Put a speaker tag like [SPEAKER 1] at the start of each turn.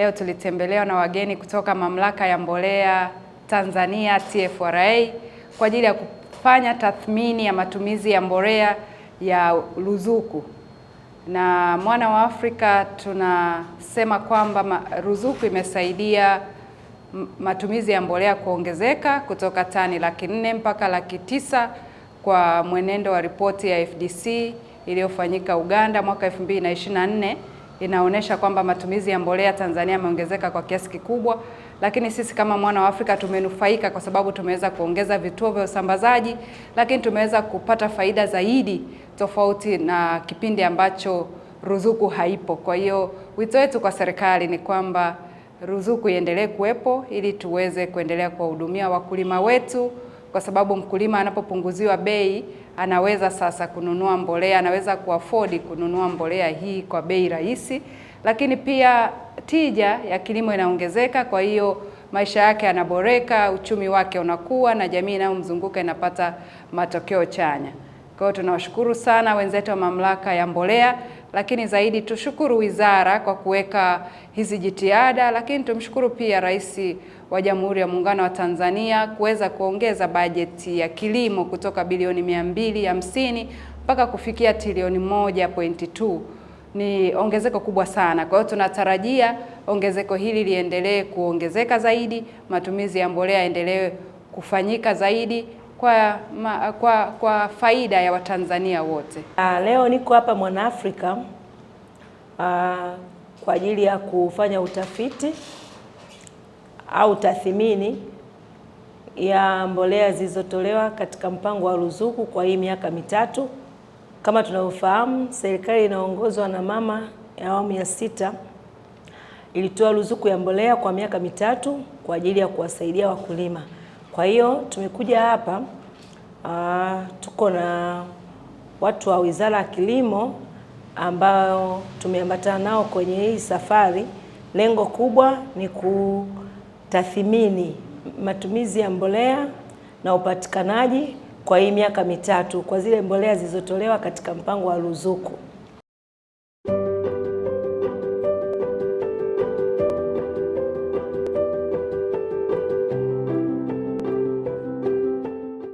[SPEAKER 1] Leo tulitembelewa na wageni kutoka Mamlaka ya Mbolea Tanzania TFRA kwa ajili ya kufanya tathmini ya matumizi ya mbolea ya ruzuku. Na Mwana wa Afrika tunasema kwamba ruzuku imesaidia matumizi ya mbolea kuongezeka kutoka tani 400,000 mpaka 900,000 kwa mwenendo wa ripoti ya FDC iliyofanyika Uganda mwaka 2024. Inaonyesha kwamba matumizi ya mbolea Tanzania yameongezeka kwa kiasi kikubwa, lakini sisi kama Mwana wa Afrika tumenufaika kwa sababu tumeweza kuongeza vituo vya usambazaji, lakini tumeweza kupata faida zaidi tofauti na kipindi ambacho ruzuku haipo. Kwa hiyo wito wetu kwa serikali ni kwamba ruzuku iendelee kuwepo ili tuweze kuendelea kuwahudumia wakulima wetu, kwa sababu mkulima anapopunguziwa bei anaweza sasa kununua mbolea, anaweza kuafodi kununua mbolea hii kwa bei rahisi, lakini pia tija ya kilimo inaongezeka. Kwa hiyo maisha yake yanaboreka, uchumi wake unakuwa na jamii inayomzunguka inapata matokeo chanya. Kwa hiyo tunawashukuru sana wenzetu wa Mamlaka ya Mbolea, lakini zaidi tushukuru wizara kwa kuweka hizi jitihada, lakini tumshukuru pia Rais wa Jamhuri ya Muungano wa Tanzania kuweza kuongeza bajeti ya kilimo kutoka bilioni 250 mpaka kufikia trilioni 1.2. Ni ongezeko kubwa sana. Kwa hiyo tunatarajia ongezeko hili liendelee kuongezeka zaidi, matumizi ya mbolea yaendelee kufanyika zaidi kwa faida ya Watanzania wote.
[SPEAKER 2] Leo niko hapa Mwana Afrika kwa ajili ya kufanya utafiti au tathmini ya mbolea zilizotolewa katika mpango wa ruzuku kwa hii miaka mitatu. Kama tunavyofahamu, serikali inaongozwa na mama ya awamu ya 6 ilitoa ruzuku ya mbolea kwa miaka mitatu kwa ajili ya kuwasaidia wakulima. Kwa hiyo tumekuja hapa, tuko na watu wa Wizara ya Kilimo ambao tumeambatana nao kwenye hii safari. Lengo kubwa ni kutathmini matumizi ya mbolea na upatikanaji kwa hii miaka mitatu kwa zile mbolea zilizotolewa katika mpango wa ruzuku.